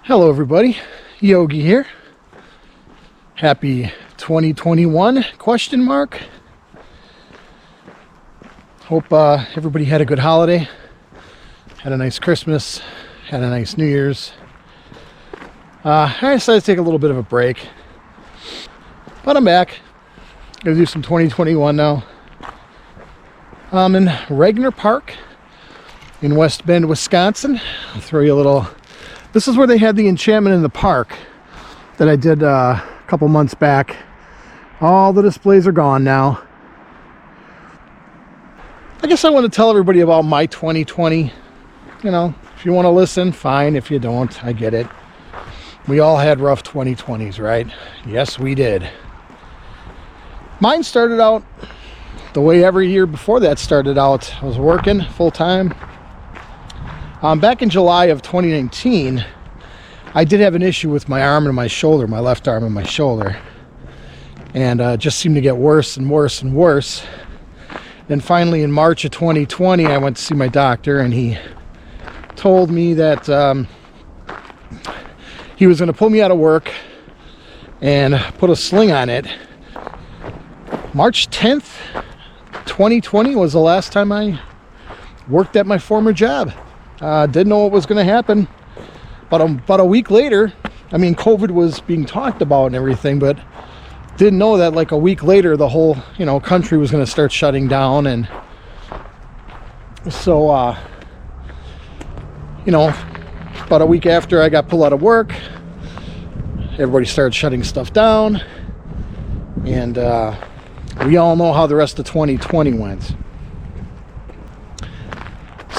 Hello everybody, Yogi here. Happy 2021 question mark. Hope everybody had a good holiday, had a nice Christmas, had a nice New Year's. I decided to take a little bit of a break, but I'm back. Gonna do some 2021 now. I'm in Regner Park in West Bend, Wisconsin. I'll throw you a little. This is where they had the enchantment in the park that I did a couple months back. All the displays are gone now. I guess I want to tell everybody about my 2020. You know, if you want to listen, fine. If you don't, I get it. We all had rough 2020s, right? Yes, we did. Mine started out the way every year before that started out. I was working full time. Back in July of 2019, I did have an issue with my arm and my shoulder, my left arm and my shoulder. And just seemed to get worse and worse and worse. Then finally in March of 2020, I went to see my doctor and he told me that he was going to pull me out of work and put a sling on it. March 10th, 2020 was the last time I worked at my former job. Didn't know what was going to happen, but about a week later, I mean, COVID was being talked about and everything, but didn't know that like a week later, the whole, country was going to start shutting down. And so, about a week after I got pulled out of work, everybody started shutting stuff down. And we all know how the rest of 2020 went.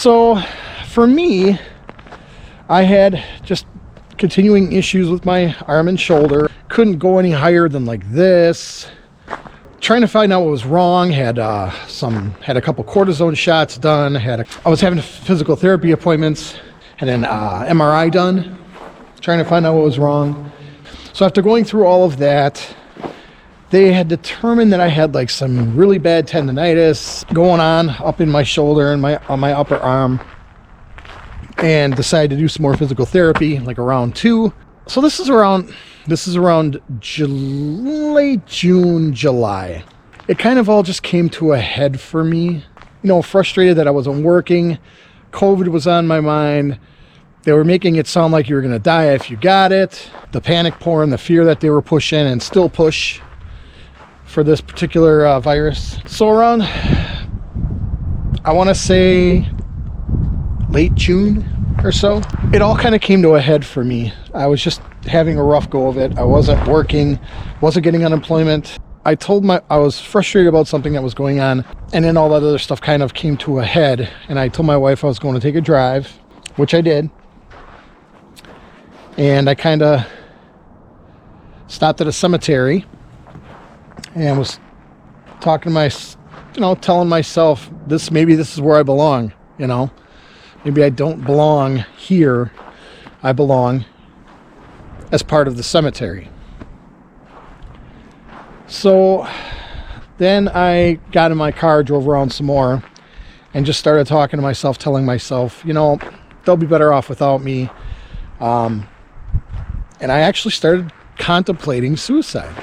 So for me, I had just continuing issues with my arm and shoulder. Couldn't go any higher than like this. Trying to find out what was wrong. Had a couple cortisone shots done. I was having physical therapy appointments. Had an MRI done. Trying to find out what was wrong. So after going through all of that, they had determined that I had like some really bad tendonitis going on up in my shoulder and on my upper arm. And decided to do some more physical therapy, like around 2. So this is around late June, July. It kind of all just came to a head for me. Frustrated that I wasn't working. COVID was on my mind. They were making it sound like you were going to die if you got it. The panic porn, the fear that they were pushing and still push for this particular virus. So around, I want to say late June or so, it all kind of came to a head for me. I was just having a rough go of it. I wasn't working, wasn't getting unemployment. I was frustrated about something that was going on, and then all that other stuff kind of came to a head, and I told my wife I was going to take a drive, which I did. And I kind of stopped at a cemetery and was talking to telling myself, maybe this is where I belong, Maybe I don't belong here. I belong as part of the cemetery. So then I got in my car, drove around some more, and just started talking to myself, telling myself, they'll be better off without me. And I actually started contemplating suicide.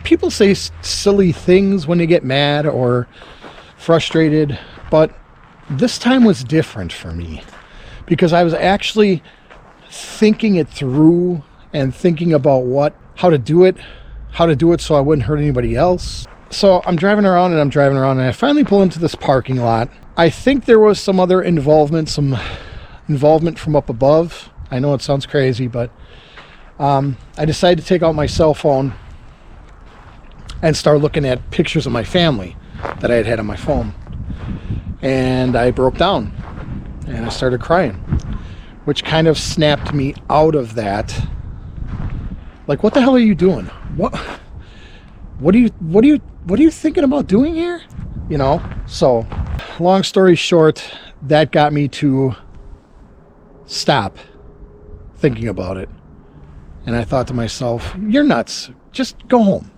People say silly things when they get mad or frustrated, but this time was different for me because I was actually thinking it through and thinking about how to do it so I wouldn't hurt anybody else. So I'm driving around and I finally pull into this parking lot. I think there was some other involvement from up above. I know it sounds crazy, but I decided to take out my cell phone and start looking at pictures of my family that I had on my phone. And I broke down and I started crying, which kind of snapped me out of that. Like, what the hell are you doing? What are you thinking about doing here? So long story short, that got me to stop thinking about it. And I thought to myself, you're nuts. Just go home,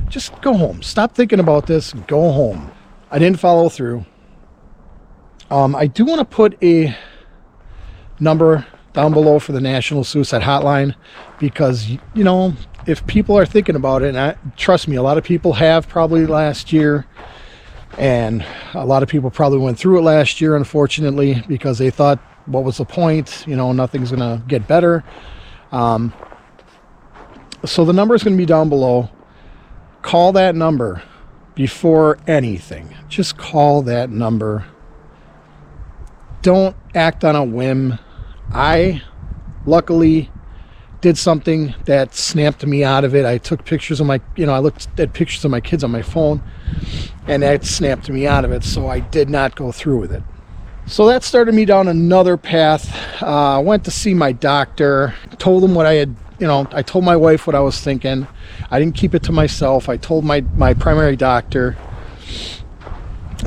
Just go home. Stop thinking about this. Go home. I didn't follow through. I do want to put a number down below for the National Suicide Hotline, because, if people are thinking about it, and trust me, a lot of people have probably last year, and a lot of people probably went through it last year, unfortunately, because they thought, what was the point? Nothing's going to get better. So the number is going to be down below. Call that number before anything. Just call that number. Don't act on a whim. I luckily did something that snapped me out of it. I took pictures of I looked at pictures of my kids on my phone, and that snapped me out of it. So I did not go through with it. So that started me down another path. I went to see my doctor, told him what I had, I told my wife what I was thinking. I didn't keep it to myself. I told my primary doctor.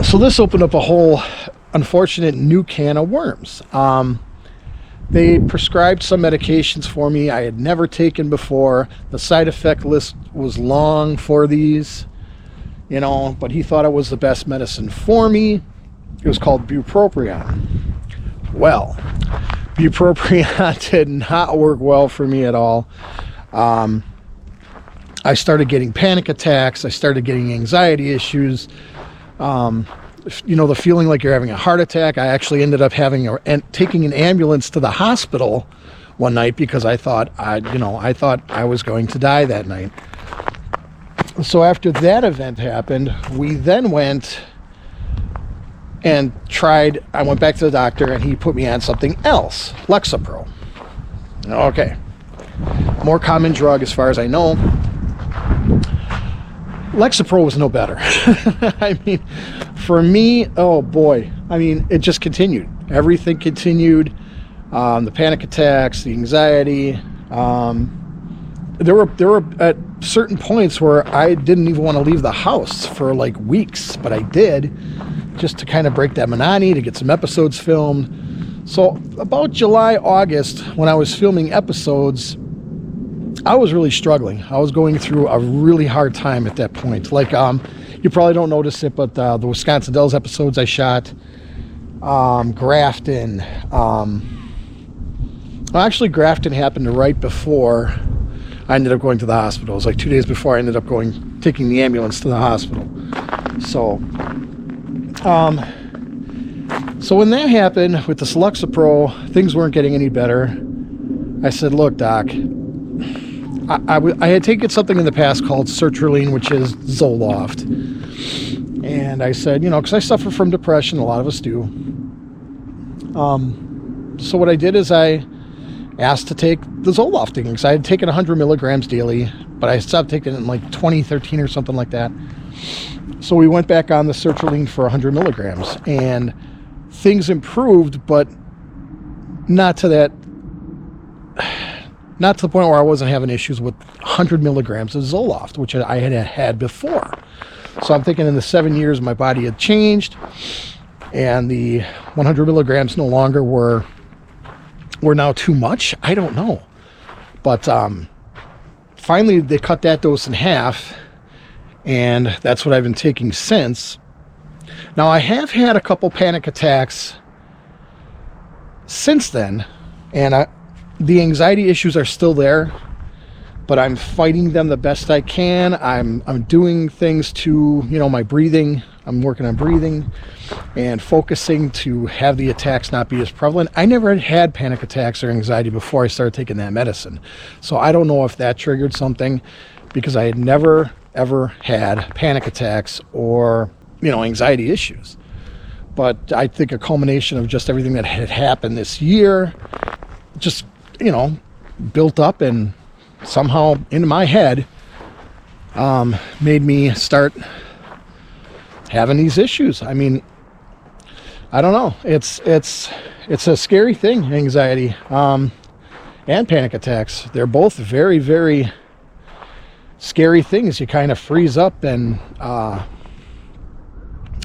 So this opened up a whole unfortunate new can of worms. They prescribed some medications for me I had never taken before. The side effect list was long for these, but he thought it was the best medicine for me. It was called bupropion. Well, bupropion did not work well for me at all. I started getting panic attacks. I started getting anxiety issues. The feeling like you're having a heart attack. I actually ended up taking an ambulance to the hospital one night because I thought I was going to die that night. So after that event happened, we then went and tried. I went back to the doctor, and he put me on something else, Lexapro. Okay, more common drug as far as I know. Lexapro was no better. I mean, for me, oh boy, it just continued. Everything continued. The panic attacks, the anxiety. There were at certain points where I didn't even want to leave the house for like weeks, but I did, just to kind of break that monotony, to get some episodes filmed. So about July, August, when I was filming episodes, I was really struggling. I was going through a really hard time at that point. Like, you probably don't notice it, but the Wisconsin Dells episodes I shot, Grafton. Actually, Grafton happened right before I ended up going to the hospital. It was like 2 days before I ended up taking the ambulance to the hospital. So when that happened with this Lexapro, things weren't getting any better. I said, look, doc, I had taken something in the past called sertraline, which is Zoloft. And I said, because I suffer from depression, a lot of us do. So what I did is I asked to take the Zoloft thing, because I had taken 100 milligrams daily, but I stopped taking it in like 2013 or something like that. So we went back on the sertraline for 100 milligrams, and things improved, but not to the point where I wasn't having issues with 100 milligrams of Zoloft, which I had before. So I'm thinking in the 7 years my body had changed, and the 100 milligrams no longer were now too much. I don't know. But finally they cut that dose in half, and that's what I've been taking since. Now, I have had a couple panic attacks since then, and the anxiety issues are still there, but I'm fighting them the best I can. I'm doing things to, my breathing. I'm working on breathing and focusing to have the attacks not be as prevalent. I never had panic attacks or anxiety before I started taking that medicine. So I don't know if that triggered something, because I had never, ever had panic attacks or, anxiety issues. But I think a culmination of just everything that had happened this year just, built up, and somehow in my head made me start having these issues. I don't know. It's a scary thing, anxiety and panic attacks. They're both very, very scary things. You kind of freeze up, and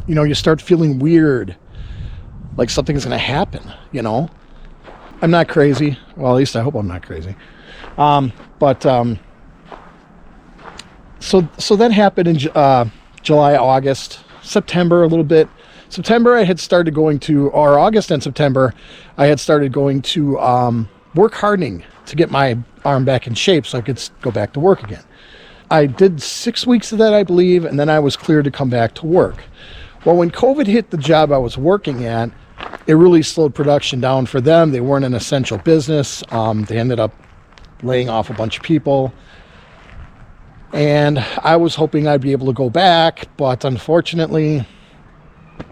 you start feeling weird, like something's going to happen. I'm not crazy. Well, at least I hope I'm not crazy. So that happened in July, August, September a little bit. September, I had started going to, or August and September, I had started going to work hardening to get my arm back in shape so I could go back to work again. I did 6 weeks of that, I believe, and then I was cleared to come back to work. Well, when COVID hit the job I was working at, it really slowed production down for them. They weren't an essential business. They ended up laying off a bunch of people. And I was hoping I'd be able to go back, but unfortunately,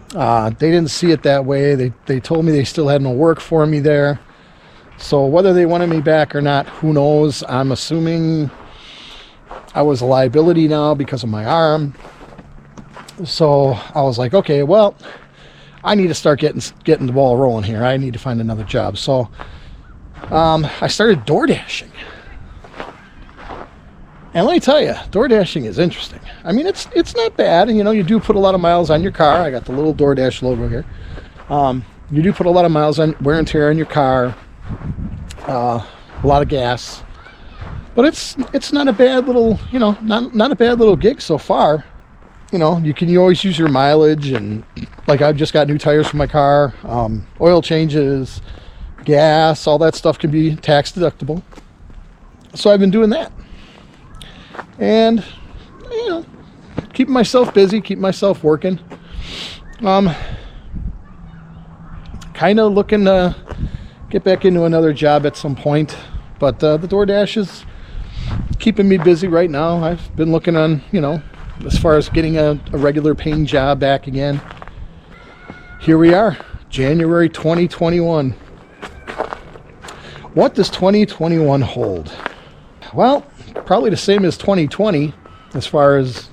they didn't see it that way. They told me they still had no work for me there. So whether they wanted me back or not, who knows? I'm assuming I was a liability now because of my arm. So I was like, okay, well, I need to start getting the ball rolling here. I need to find another job. So I started door dashing. And let me tell you, door dashing is interesting. I mean, it's not bad. You know, you do put a lot of miles on your car. I got the little DoorDash logo here. You do put a lot of miles on wear and tear on your car. A lot of gas. But it's not a bad little, you know, not a bad little gig so far. You know, you always use your mileage, and like I've just got new tires for my car, oil changes, gas, all that stuff can be tax deductible. So I've been doing that. And, you know, keeping myself busy, keeping myself working. Kind of looking to get back into another job at some point. But the DoorDash is keeping me busy right now. I've been looking on, you know, as far as getting a regular paying job back again. Here we are, January 2021. What does 2021 hold? Well, probably the same as 2020 as far as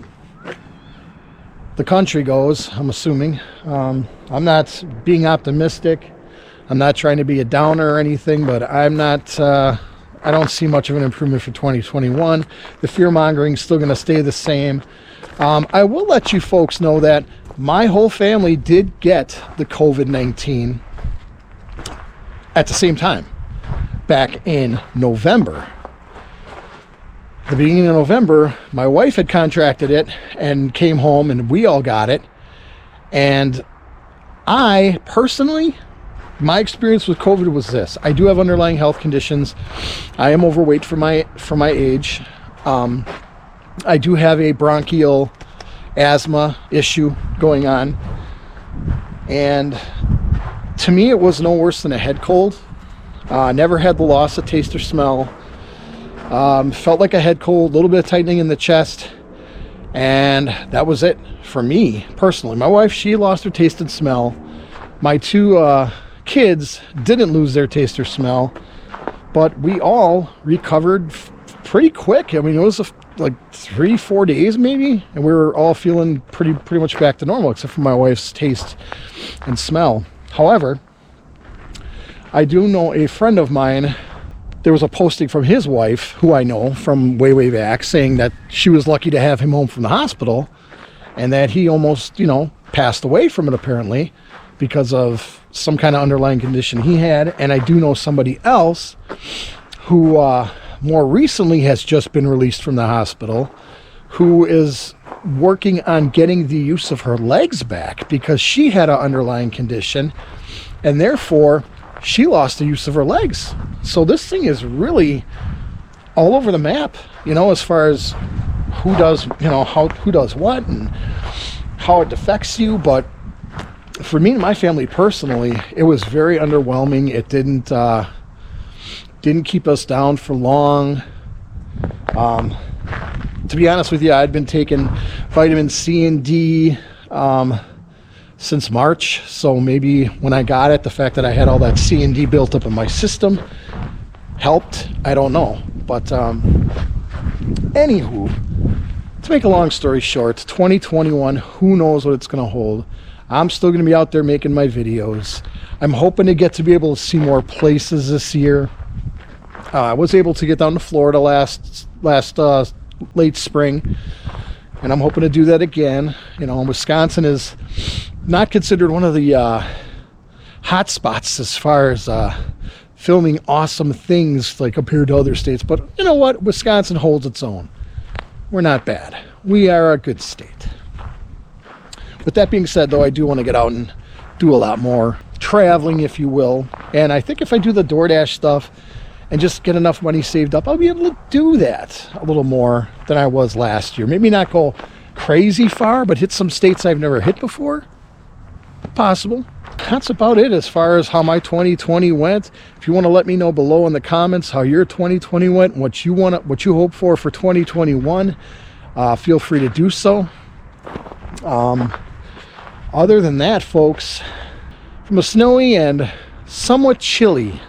the country goes, I'm assuming. I'm not being optimistic. I'm not trying to be a downer or anything, but I don't see much of an improvement for 2021. The fear-mongering is still going to stay the same. I will let you folks know that my whole family did get the COVID-19 at the same time, back in November. The beginning of November, my wife had contracted it and came home, and we all got it. And I personally, my experience with COVID was this: I do have underlying health conditions. I am overweight for my age. I do have a bronchial asthma issue going on, and to me, it was no worse than a head cold. Never had the loss of taste or smell. Felt like a head cold, a little bit of tightening in the chest, and that was it for me personally. My wife, she lost her taste and smell. My two kids didn't lose their taste or smell, but we all recovered pretty quick. I mean, it was like 3-4 days maybe, and we were all feeling pretty much back to normal, except for my wife's taste and smell. However, I do know a friend of mine. There was a posting from his wife, who I know from way back, saying that she was lucky to have him home from the hospital, and that he almost, you know, passed away from it apparently because of some kind of underlying condition he had. And I do know somebody else who more recently has just been released from the hospital, who is working on getting the use of her legs back because she had an underlying condition, and therefore she lost the use of her legs. So this thing is really all over the map, you know, as far as who does, you know, who does what and how it affects you. But for me and my family personally, it was very underwhelming. It didn't keep us down for long. To be honest with you, I'd been taking vitamin C and D since March, so maybe when I got it, the fact that I had all that C and D built up in my system helped. I don't know. But anywho, to make a long story short, 2021, who knows what it's going to hold. I'm still going to be out there making my videos. I'm hoping to get to be able to see more places this year. I was able to get down to Florida last late spring, and I'm hoping to do that again. You know, Wisconsin is not considered one of the hot spots as far as filming awesome things like compared to other states, but you know what? Wisconsin holds its own. We're not bad. We are a good state. With that being said, though, I do want to get out and do a lot more traveling, if you will. And I think if I do the DoorDash stuff and just get enough money saved up, I'll be able to do that a little more than I was last year. Maybe not go crazy far, but hit some states I've never hit before. Possible. That's about it as far as how my 2020 went. If you want to let me know below in the comments how your 2020 went, what you hope for 2021, feel free to do so. Other than that, folks, from a snowy and somewhat chilly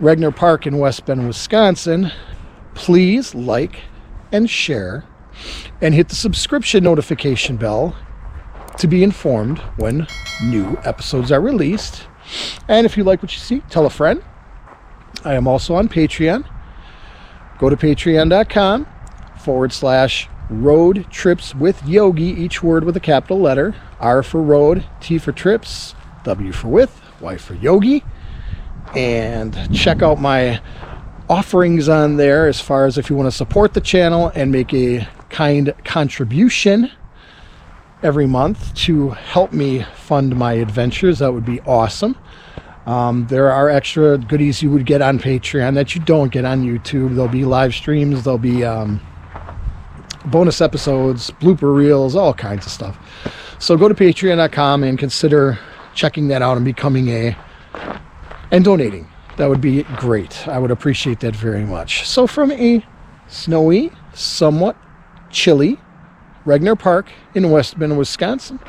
Regner Park in West Bend, Wisconsin, please like and share and hit the subscription notification bell to be informed when new episodes are released. And if you like what you see, tell a friend. I am also on Patreon. Go to patreon.com/road trips with Yogi, each word with a capital letter. R for road, T for trips, W for with, Y for Yogi. And check out my offerings on there as far as if you want to support the channel and make a kind contribution every month to help me fund my adventures. That would be awesome. There are extra goodies you would get on Patreon that you don't get on YouTube. There'll be live streams, there'll be bonus episodes, blooper reels, all kinds of stuff. So go to patreon.com and consider checking that out and becoming and donating. That would be great. I would appreciate that very much. So from a snowy, somewhat chilly Regner Park in West Bend, Wisconsin,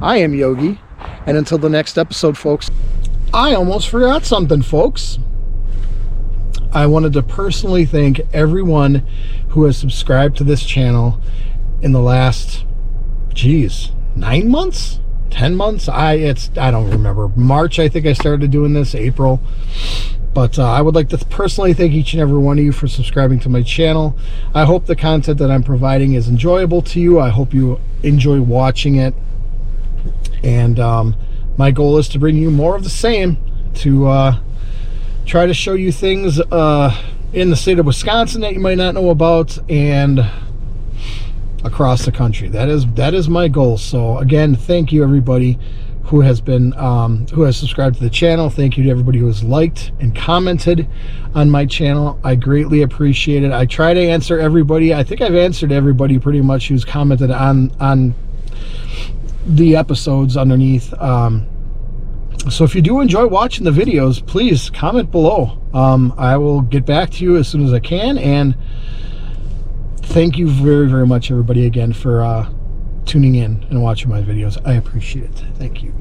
I am Yogi. And until the next episode, folks, I almost forgot something, folks. I wanted to personally thank everyone who has subscribed to this channel in the last, 9 months? 10 months? I don't remember. March, I think I started doing this, April. But I would like to personally thank each and every one of you for subscribing to my channel. I hope the content that I'm providing is enjoyable to you. I hope you enjoy watching it. And my goal is to bring you more of the same, to try to show you things in the state of Wisconsin that you might not know about, and across the country. That is my goal. So again, thank you everybody who has subscribed to the channel. Thank you to everybody who has liked and commented on my channel. I greatly appreciate it. I try to answer everybody. I think I've answered everybody pretty much who's commented on the episodes underneath. So if you do enjoy watching the videos, please comment below. I will get back to you as soon as I can. And thank you very, very much, everybody, again, for tuning in and watching my videos. I appreciate it. Thank you.